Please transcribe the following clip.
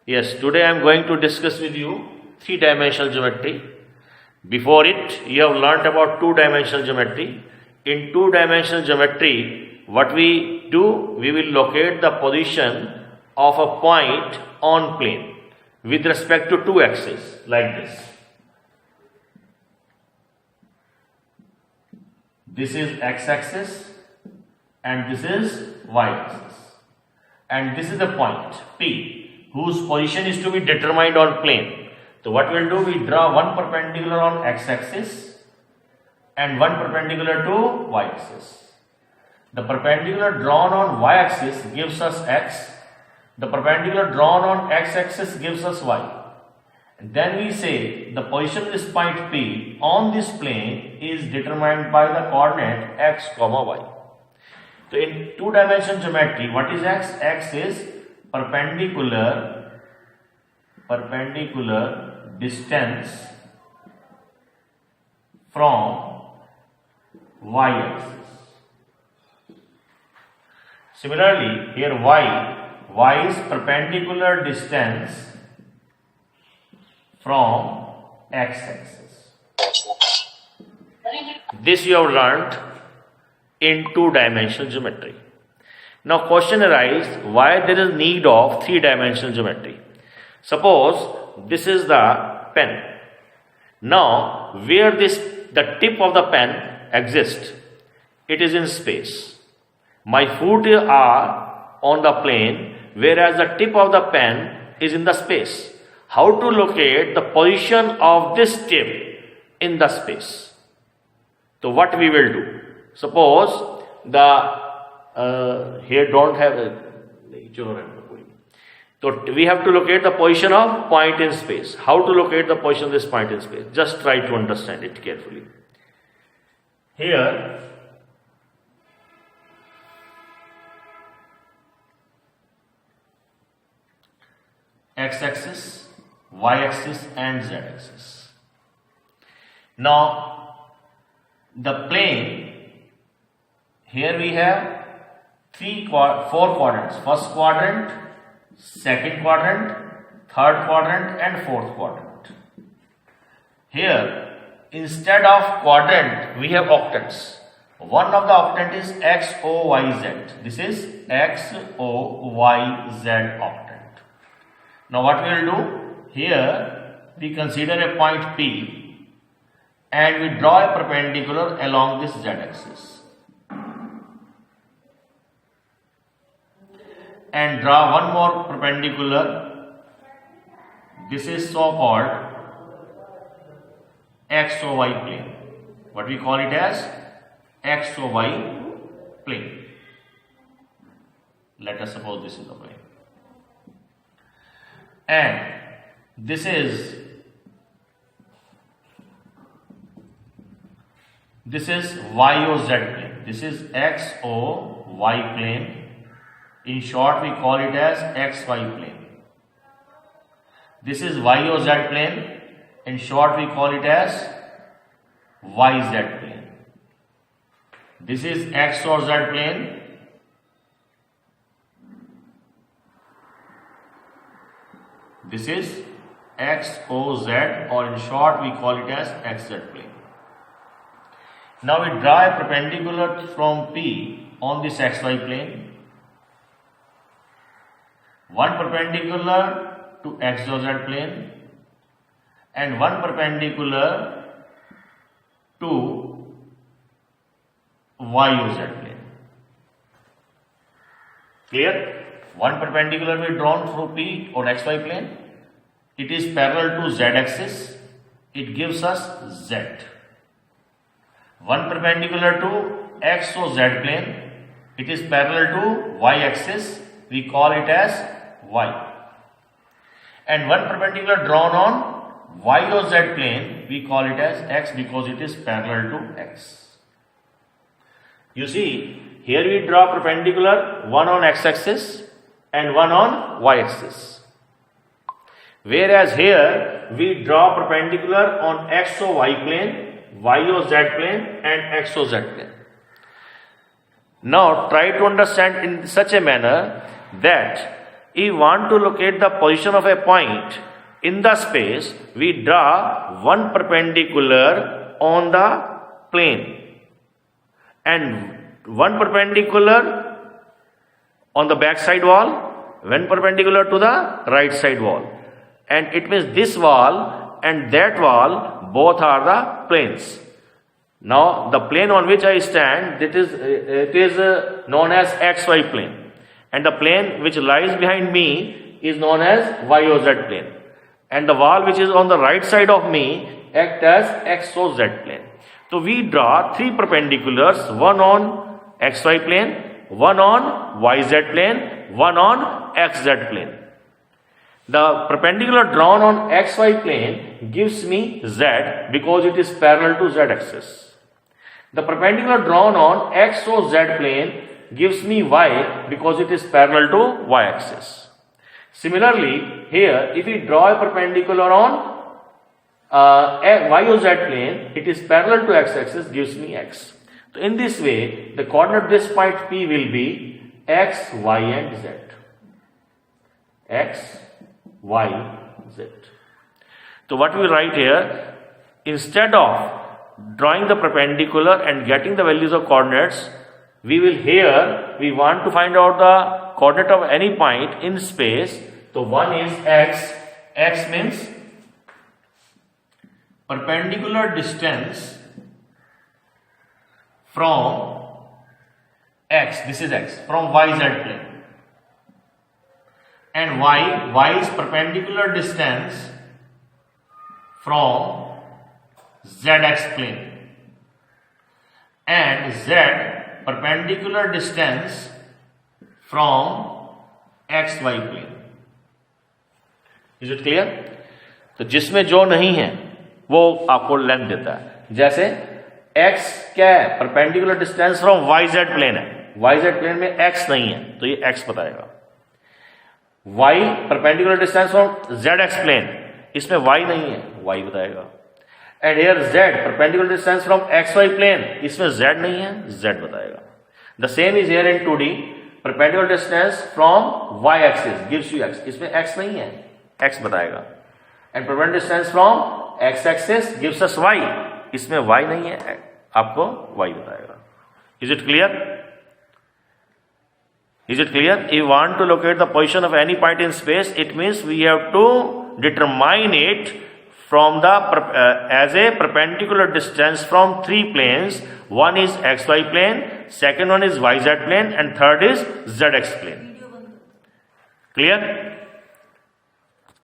Yes, today I am going to discuss with you three-dimensional geometry. Before it, you have learnt about two-dimensional geometry. In two-dimensional geometry, what we do, we will locate the position of a point on plane with respect to two axes like this. This is x-axis and this is y-axis. And this is the point P whose position is to be determined on plane. So what we will do, we draw one perpendicular on x-axis and one perpendicular to y-axis. The perpendicular drawn on y-axis gives us x. The perpendicular drawn on x-axis gives us y. And then we say the position of this point P on this plane is determined by the coordinate x, y. So in two-dimensional geometry, what is x? X is perpendicular distance from y-axis. Similarly, here y is perpendicular distance from x-axis. This you have learnt in two-dimensional geometry. Now question arises, why there is need of three-dimensional geometry? Suppose this is the pen. Now where the tip of the pen exists, it is in space. My foot are on the plane, whereas the tip of the pen is in the space. How to locate the position of this tip in the space? So what we will do? Suppose the here don't have a, so we have to locate the position of point in space. How to locate the position of this point in space? Just try to understand it carefully. Here x-axis, y-axis and z-axis. Now the plane, here we have four quadrants. First quadrant, second quadrant, third quadrant and fourth quadrant. Here instead of quadrant we have octants. One of the octant is XOYZ. This is XOYZ octant. Now what we will do? Here we consider a point P and we draw a perpendicular along this z-axis. And draw one more perpendicular. This is so called XOY plane. What we call it as XOY plane. Let us suppose this is the plane. And this is YOZ plane. This is XOY plane. In short, we call it as XY plane. This is YOZ plane. In short, we call it as YZ plane. This is XOZ plane. This is XOZ, or in short, we call it as XZ plane. Now we draw a perpendicular from P on this XY plane. One perpendicular to XOZ plane and one perpendicular to YOZ plane. Clear? One perpendicular we drawn through P on XY plane. It is parallel to Z axis. It gives us Z. One perpendicular to XOZ plane. It is parallel to Y axis. We call it as Y. And one perpendicular drawn on YOZ plane, we call it as X because it is parallel to X. You see, here we draw perpendicular, one on x-axis and one on y-axis. Whereas here we draw perpendicular on XOY plane, YOZ plane and XOZ plane. Now try to understand in such a manner that If we want to locate the position of a point in the space, we draw one perpendicular on the plane and one perpendicular on the back side wall, one perpendicular to the right side wall. And it means this wall and that wall both are the planes. Now the plane on which I stand, it is known as XY plane, and the plane which lies behind me is known as YOZ plane, and the wall which is on the right side of me act as XOZ plane. So we draw three perpendiculars, one on XY plane, one on YZ plane, one on XZ plane. The perpendicular drawn on XY plane gives me Z because it is parallel to Z axis. The perpendicular drawn on XOZ plane gives me Y because it is parallel to Y axis. Similarly, here if we draw a perpendicular on YOZ plane, it is parallel to X axis, gives me X. So in this way, the coordinate of this point P will be X, Y and Z. X, Y, Z. So what we write here, instead of drawing the perpendicular and getting the values of coordinates, we want to find out the coordinate of any point in space. So one is X. X means perpendicular distance from X, this is X, from YZ plane. And Y is perpendicular distance from ZX plane. And Z perpendicular distance from XY plane. Is it clear? तो जिसमें जो नहीं है वो आपको length देता है. जैसे x क्या है, perpendicular distance from YZ plane है, YZ प्लेन में x नहीं है तो ये x बताएगा. y perpendicular distance from ZX plane, इसमें y नहीं है, y बताएगा. And here z perpendicular distance from XY plane, इसमें z नहीं है, z बताएगा. The same is here in 2D, perpendicular distance from y axis gives you x, इसमें x नहीं है, x बताएगा. And perpendicular distance from x axis gives us y, इसमें y नहीं है, आपको y बताएगा. Is it clear? Is it clear? If you want to locate the position of any point in space, it means we have to determine it from the as a perpendicular distance from three planes. One is XY plane, second one is YZ plane, and third is ZX plane. Clear?